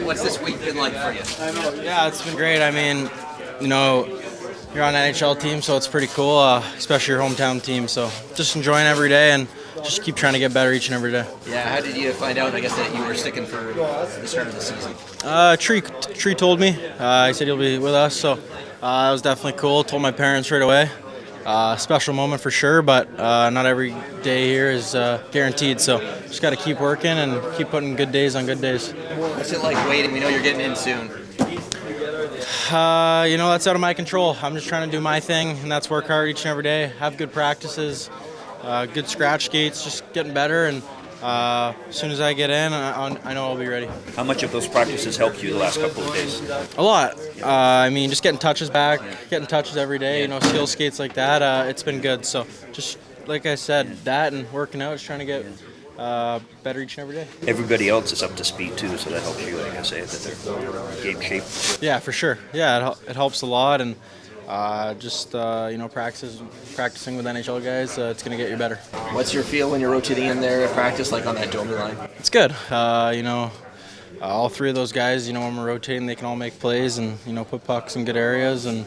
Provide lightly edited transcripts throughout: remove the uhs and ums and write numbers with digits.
What's this week been like for you? Yeah, it's been great. I mean, you're on an NHL team, so it's pretty cool, especially your hometown team. So just enjoying every day and just keep trying to get better each and every day. Yeah, how did you find out, I guess, that you were sticking for the start of the season? Tree told me. He said he'll be with us, so that was definitely cool. Told my parents right away. Special moment for sure, but not every day here is guaranteed. So just got to keep working and keep putting good days on good days. What's it like waiting? We know you're getting in soon. That's out of my control. I'm just trying to do my thing, and that's work hard each and every day, have good practices, good scratch skates, just getting better. And as soon as I get in, I know I'll be ready. How much of those practices helped you the last couple of days? A lot. Just getting touches back, getting touches every day, skill skates like that, it's been good. So just like I said, that and working out, just trying to get better each and every day. Everybody else is up to speed too, so that helps you, like I say, that they're game shape. Yeah, for sure. Yeah, it helps a lot, and practicing with NHL guys, it's going to get you better. What's your feel when you're rotating in there at practice, like on that Domi line? It's good. All three of those guys, when we're rotating, they can all make plays and, put pucks in good areas and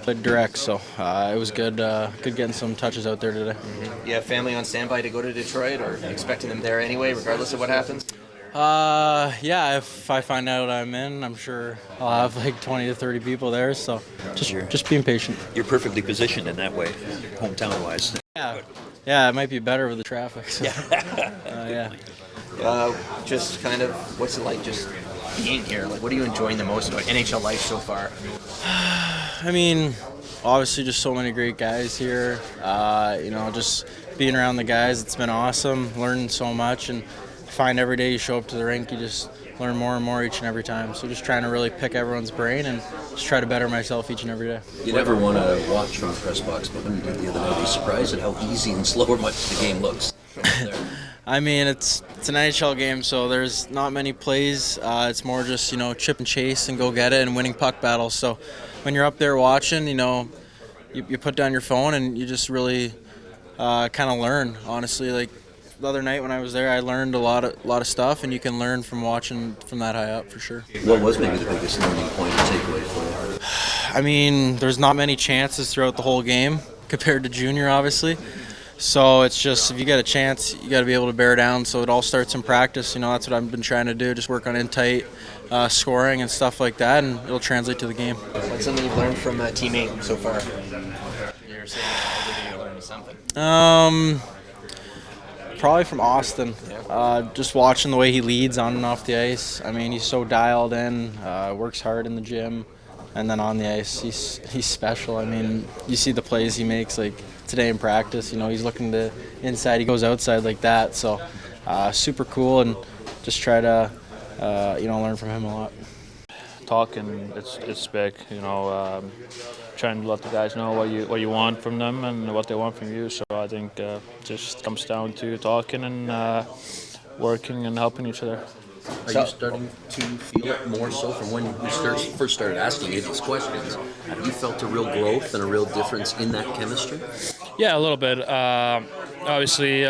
played direct. So it was good getting some touches out there today. Mm-hmm. You have family on standby to go to Detroit, or expecting them there anyway, regardless of what happens? Yeah, if I find out I'm in, I'm sure I'll have like 20 to 30 people there, so just being patient. You're perfectly positioned in that way, hometown-wise. Yeah, it might be better with the traffic. So. Yeah. Just kind of, what's it like just being here? Like, what are you enjoying the most about NHL life so far? Obviously just so many great guys here. Just being around the guys, it's been awesome, learning so much, and find every day you show up to the rink, you just learn more and more each and every time. So just trying to really pick everyone's brain and just try to better myself each and every day. You never want to watch from the press box, but when you did the other night, be surprised at how easy and slow much the game looks. It's an NHL game, so there's not many plays. It's more just, chip and chase and go get it and winning puck battles. So when you're up there watching, you put down your phone and you just really kind of learn, honestly. Like, the other night when I was there, I learned a lot of stuff, and you can learn from watching from that high up for sure. What was maybe the biggest learning point or takeaway for you? There's not many chances throughout the whole game compared to junior, obviously. So it's just, if you get a chance, you got to be able to bear down. So it all starts in practice. That's what I've been trying to do, just work on in-tight scoring and stuff like that, and it'll translate to the game. What's something you've learned from a teammate so far? You're saying every day you're learning something. Probably from Auston. Just watching the way he leads on and off the ice. He's so dialed in, works hard in the gym, and then on the ice, he's special. You see the plays he makes, like today in practice. He's looking to inside, he goes outside like that. So super cool, and just try to learn from him a lot. Talking, it's big. Trying to let the guys know what you want from them and what they want from you. So I think just comes down to talking and working and helping each other. Are you starting to feel it more so from when we first started asking you these questions? Have you felt a real growth and a real difference in that chemistry? Yeah, a little bit. Obviously,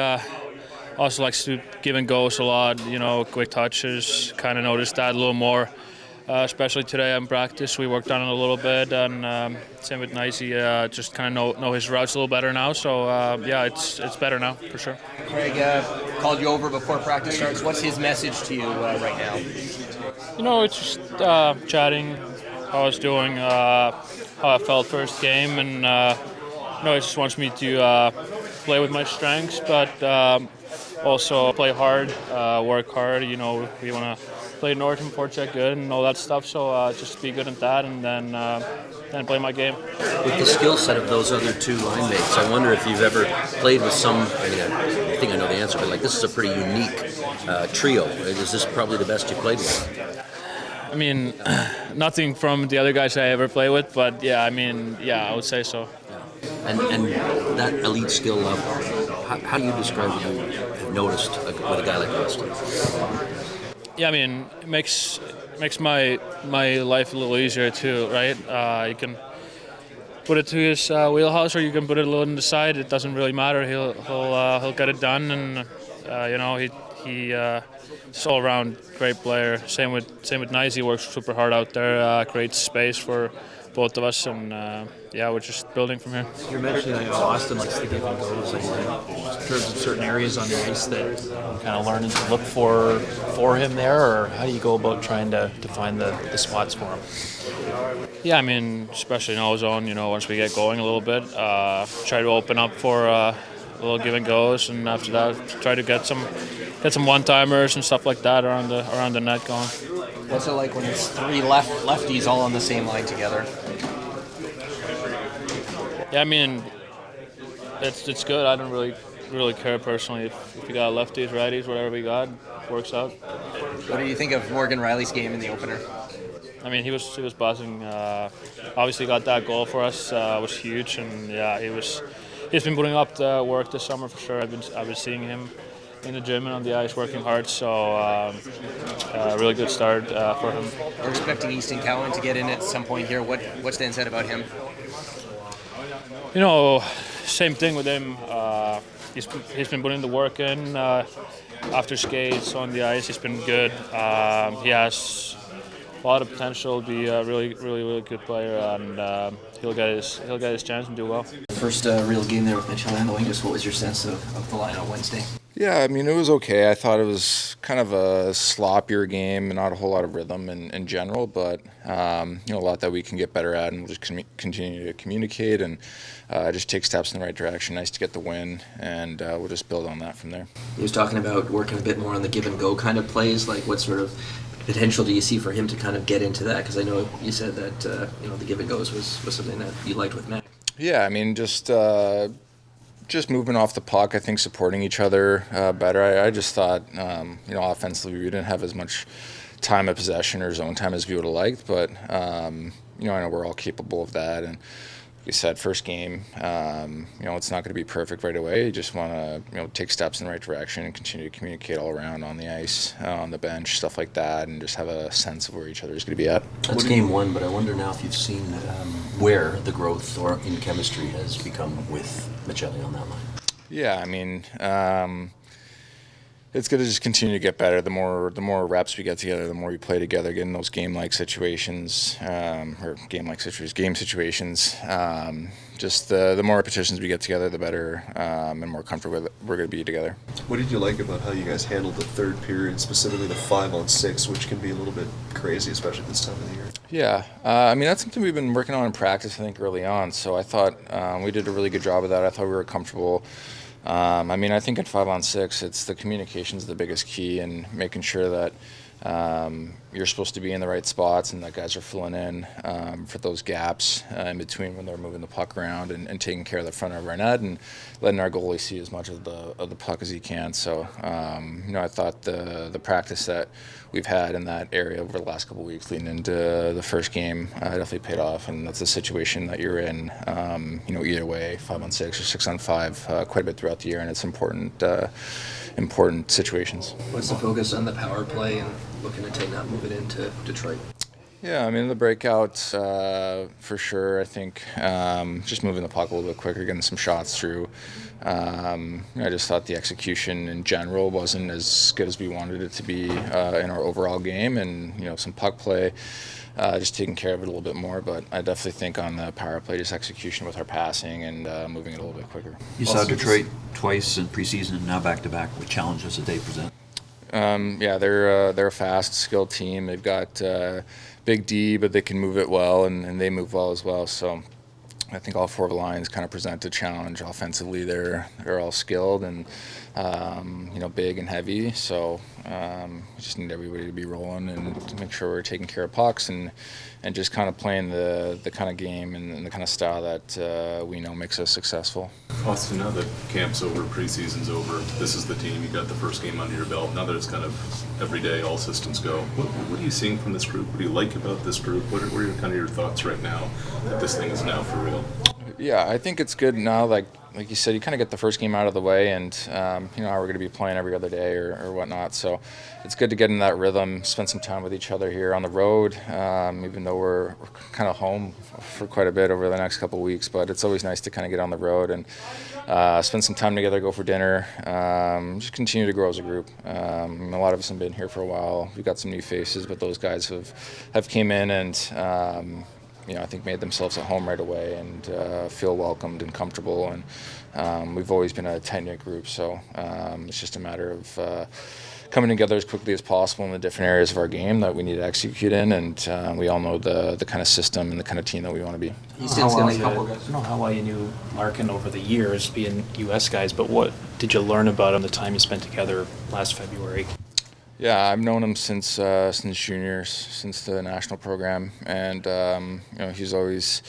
also likes to give and goes a lot. Quick touches. Kind of noticed that a little more. Especially today in practice, we worked on it a little bit, and same with Nicey, just kind of know his routes a little better now. So it's better now for sure. Craig called you over before practice starts. What's his message to you right now? It's just chatting, how I was doing, how I felt first game, and he just wants me to play with my strengths, but also play hard, work hard. We want to play North and forecheck good and all that stuff, so just be good at that and then play my game. With the skill set of those other two line mates, I wonder if you've ever played with some, I think I know the answer, but this is a pretty unique trio. Is this probably the best you played with? Nothing from the other guys I ever play with, but I would say so. And that elite skill level, how do you describe what you have noticed with a guy like Auston? Yeah, it makes my life a little easier too, right? You can put it to his wheelhouse, or you can put it a little on the side. It doesn't really matter. He'll get it done, and He's all around great player. Same with Nice. He works super hard out there. Creates space for both of us, and we're just building from here. You're mentioning that Auston likes to give and goes, like, in terms of certain areas on the ice that you're kind of learning to look for him there, or how do you go about trying to find the spots for him? Yeah, I mean, especially in our zone, once we get going a little bit, try to open up for a little give and goes, and after that, try to get some one-timers and stuff like that around the net going. What's it like when it's three lefties all on the same line together? Yeah, I mean, it's good. I don't really care personally if you got lefties, righties, whatever we got, works out. What do you think of Morgan Riley's game in the opener? I mean, he was buzzing. Obviously, got that goal for us was huge, and he's been putting up the work this summer for sure. I've been seeing him in the gym and on the ice working hard, so really good start for him. We're expecting Easton Cowan to get in at some point here. What stands out about him? Same thing with him. He's been putting the work in after skates on the ice. He's been good. He has a lot of potential to be a really good player, and he'll get his chance and do well. First real game there with Mitchell handling. Just what was your sense of the line on Wednesday? Yeah, I mean, it was okay. I thought it was kind of a sloppier game and not a whole lot of rhythm in general, but a lot that we can get better at, and we'll just continue to communicate and just take steps in the right direction. Nice to get the win, and we'll just build on that from there. He was talking about working a bit more on the give and go kind of plays. Like, what sort of potential do you see for him to kind of get into that? Because I know you said that the give and goes was something that you liked with Matt. Yeah, I mean, just moving off the puck, I think supporting each other better. I just thought, offensively we didn't have as much time of possession or zone time as we would have liked, but, I know we're all capable of that. And like we said, first game, it's not going to be perfect right away. You just want to, take steps in the right direction and continue to communicate all around on the ice, on the bench, stuff like that, and just have a sense of where each other is going to be at. That's game one, but I wonder now if you've seen where the growth or in chemistry has become with Maccelli on that line. Yeah, I mean, it's going to just continue to get better. The more reps we get together, the more we play together, getting those game situations. Just the more repetitions we get together, the better and more comfortable we're going to be together. What did you like about how you guys handled the third period, specifically the 5-on-6, which can be a little bit crazy, especially this time of the year? Yeah, I mean, that's something we've been working on in practice, I think, early on. So I thought we did a really good job of that. I thought we were comfortable. I think in 5-on-6, it's the communication's the biggest key, and making sure that you're supposed to be in the right spots and that guys are filling in for those gaps in between when they're moving the puck around and taking care of the front of our net and letting our goalie see as much of the puck as he can. So, I thought the practice that we've had in that area over the last couple of weeks leading into the first game definitely paid off, and that's a situation that you're in, either way, 5-on-6 or 6-on-5, quite a bit throughout the year, and it's important situations. What's the focus on the power play and looking to take that, move it into Detroit? Yeah, I mean, the breakouts, for sure. I think just moving the puck a little bit quicker, getting some shots through. I just thought the execution in general wasn't as good as we wanted it to be in our overall game, and some puck play, just taking care of it a little bit more. But I definitely think on the power play, just execution with our passing and moving it a little bit quicker. You saw Detroit twice in preseason and now back-to-back. What challenges did they present? They're a fast, skilled team. They've got big D, but they can move it well, and they move well as well. So I think all four of the lines kind of present a challenge offensively. They're all skilled and big and heavy. So we just need everybody to be rolling and to make sure we're taking care of pucks and just kind of playing the kind of game and the kind of style that we know makes us successful. Auston, now that camp's over, preseason's over, this is the team. You got the first game under your belt. Now that it's kind of every day, all systems go. What are you seeing from this group? What do you like about this group? What are kind of your thoughts right now that this thing is now for real? Yeah, I think it's good now. Like you said, you kind of get the first game out of the way, and you know how we're going to be playing every other day or whatnot. So it's good to get in that rhythm, spend some time with each other here on the road. Even though we're kind of home for quite a bit over the next couple of weeks, but it's always nice to kind of get on the road and spend some time together, go for dinner, just continue to grow as a group. A lot of us have been here for a while. We've got some new faces, but those guys have came in and. You know, I think made themselves at home right away and feel welcomed and comfortable. And we've always been a tight-knit group, so it's just a matter of coming together as quickly as possible in the different areas of our game that we need to execute in. And we all know the kind of system and the kind of team that we want to be. Easton's going to couple guys. I don't know how well you knew Larkin over the years, being U.S. guys, but what did you learn about him the time you spent together last February? Yeah, I've known him since juniors, since the national program, and you know, he's always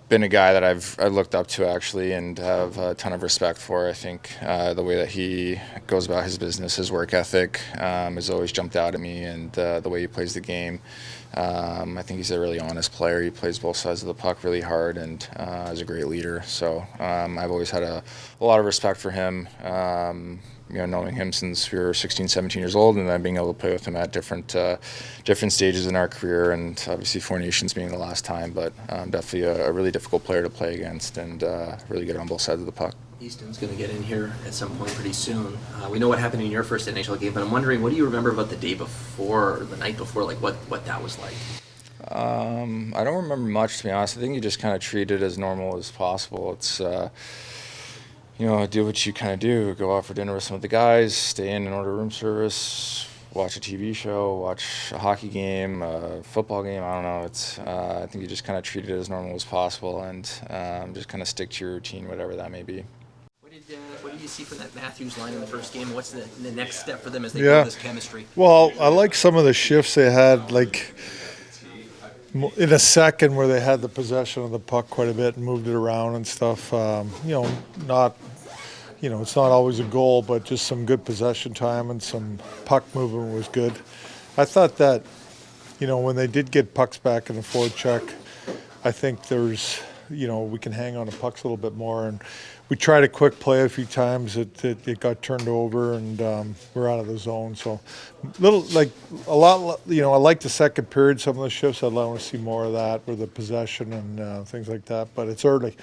been a guy that I've looked up to actually, and have a ton of respect for. I think the way that he goes about his business, his work ethic, has always jumped out at me, and the way he plays the game. I think he's a really honest player. He plays both sides of the puck really hard, and is a great leader. So I've always had a lot of respect for him. You know, knowing him since we were 16, 17 years old, and then being able to play with him at different stages in our career, and obviously Four Nations being the last time, but definitely a really difficult player to play against, and really good on both sides of the puck. Easton's going to get in here at some point pretty soon. We know what happened in your first NHL game, but I'm wondering, what do you remember about the day before, or the night before, like what that was like? I don't remember much, to be honest. I think you just kind of treat it as normal as possible. It's you know, do what you kind of do. Go out for dinner with some of the guys, stay in and order room service, watch a TV show, watch a hockey game, a football game. I don't know. It's I think you just kind of treat it as normal as possible, and just kind of stick to your routine, whatever that may be. What did you see from that Matthews line in the first game? What's the next step for them as they build this chemistry? Well, I like some of the shifts they had, like in a second where they had the possession of the puck quite a bit and moved it around and stuff. You know, it's not always a goal, but just some good possession time and some puck movement was good. I thought that, you know, when they did get pucks back in the forward check, I think there's, you know, we can hang on to pucks a little bit more. And we tried a quick play a few times. It got turned over, and we're out of the zone. So, a lot. You know, I like the second period. Some of the shifts, I'd want to see more of that with the possession and things like that. But it's early.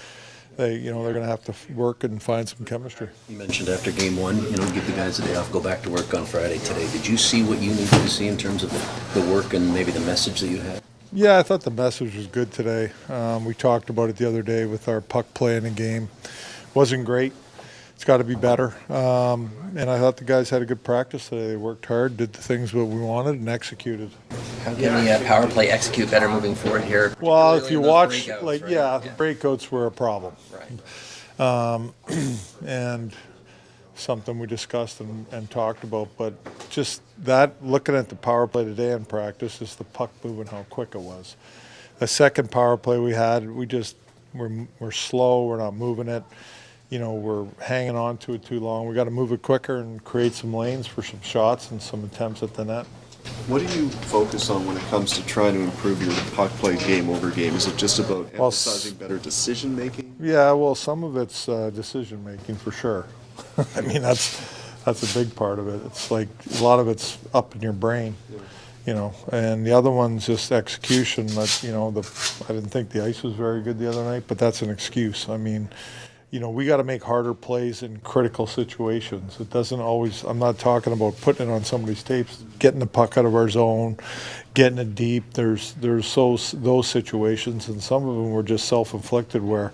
They're going to have to work and find some chemistry. You mentioned after game one, you know, give the guys a day off, go back to work on Friday today. Did you see what you needed to see in terms of the work and maybe the message that you had? Yeah, I thought the message was good today. We talked about it the other day with our puck play in the game. Wasn't great. It's got to be better. And I thought the guys had a good practice today. They worked hard, did the things that we wanted, and executed. How can the power play execute better moving forward here? Well, if you watch, breakouts, like, right? the breakouts were a problem. Right. And something we discussed and talked about. But just that, looking at the power play today in practice, is the puck moving, how quick it was. The second power play we had, we're slow, we're not moving it. You know, we're hanging on to it too long. We got to move it quicker and create some lanes for some shots and some attempts at the net. What do you focus on when it comes to trying to improve your puck play game over game? Is it just about emphasizing better decision making? Yeah, well, some of it's decision making for sure. I mean, that's a big part of it. It's like a lot of it's up in your brain, you know, and the other one's just execution. That, you know, I didn't think the ice was very good the other night, but that's an excuse. I mean, you know, we got to make harder plays in critical situations. It doesn't always, I'm not talking about putting it on somebody's tapes, getting the puck out of our zone, getting it deep. There's those situations, and some of them were just self-inflicted where,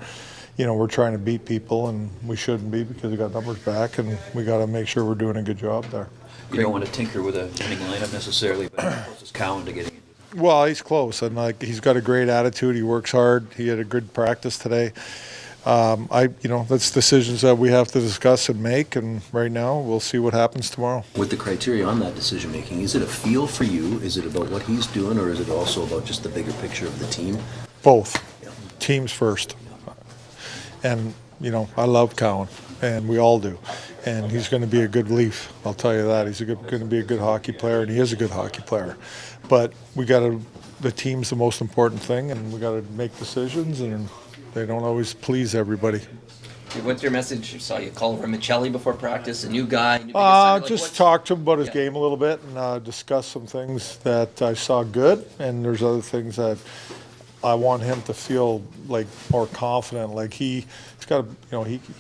you know, we're trying to beat people, and we shouldn't be because we got numbers back, and we got to make sure we're doing a good job there. You don't want to tinker with a winning lineup necessarily, but how close is Cowan to getting it? Well, he's close, and he's got a great attitude. He works hard. He had a good practice today. That's decisions that we have to discuss and make, and right now we'll see what happens tomorrow. With the criteria on that decision making, is it a feel for you? Is it about what he's doing, or is it also about just the bigger picture of the team? Both. Yeah. Teams first. And, you know, I love Cowan, and we all do. And he's going to be a good Leaf, I'll tell you that. He's going to be a good hockey player, and he is a good hockey player. But the team's the most important thing, and we got to make decisions and they don't always please everybody. What's your message? I saw you call over Maccelli before practice, a new guy. New like, just talk to him about his game a little bit and discuss some things that I saw good, and there's other things that I want him to feel like more confident. Like he's got,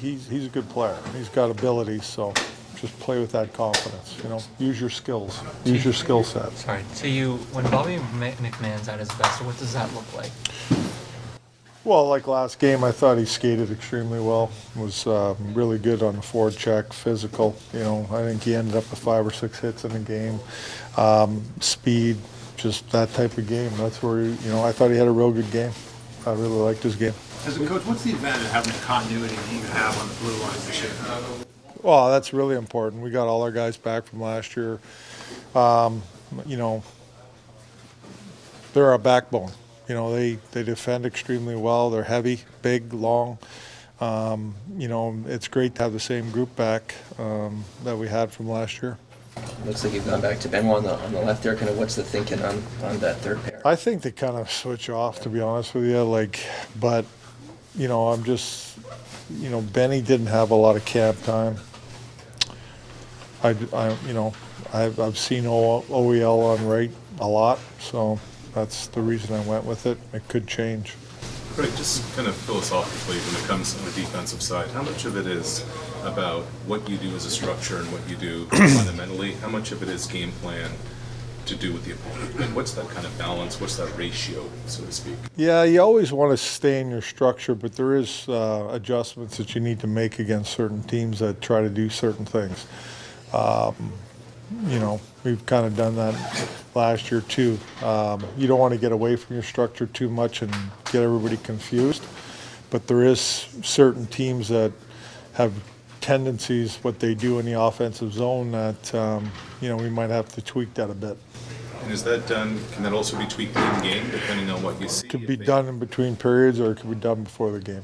he's a good player. He's got ability, so just play with that confidence. Use your skills, use your skill set. Sorry. So when Bobby McMahon's at his best, what does that look like? Well, like last game, I thought he skated extremely well. Was really good on the forward check, physical. I think he ended up with 5 or 6 hits in the game. Speed, just that type of game. That's where I thought he had a real good game. I really liked his game. As a coach, what's the advantage of having the continuity that you have on the blue line this year? Well, that's really important. We got all our guys back from last year. They're our backbone. They defend extremely well. They're heavy, big, long. It's great to have the same group back that we had from last year. Looks like you've gone back to Benoit on the left there. Kind of what's the thinking on that third pair? I think they kind of switch off, to be honest with you. But I'm just, Benny didn't have a lot of camp time. I've seen OEL on right a lot, so that's the reason I went with it. It could change. Right, just kind of philosophically, when it comes on the defensive side, how much of it is about what you do as a structure and what you do fundamentally? How much of it is game plan to do with the opponent? And what's that kind of balance? What's that ratio, so to speak? Yeah, you always want to stay in your structure, but there is adjustments that you need to make against certain teams that try to do certain things. We've kind of done that last year too. You don't want to get away from your structure too much and get everybody confused, but there is certain teams that have tendencies, what they do in the offensive zone, that we might have to tweak that a bit. And is that done, can that also be tweaked in game, depending on what you see? It could be done in between periods, or it could be done before the game.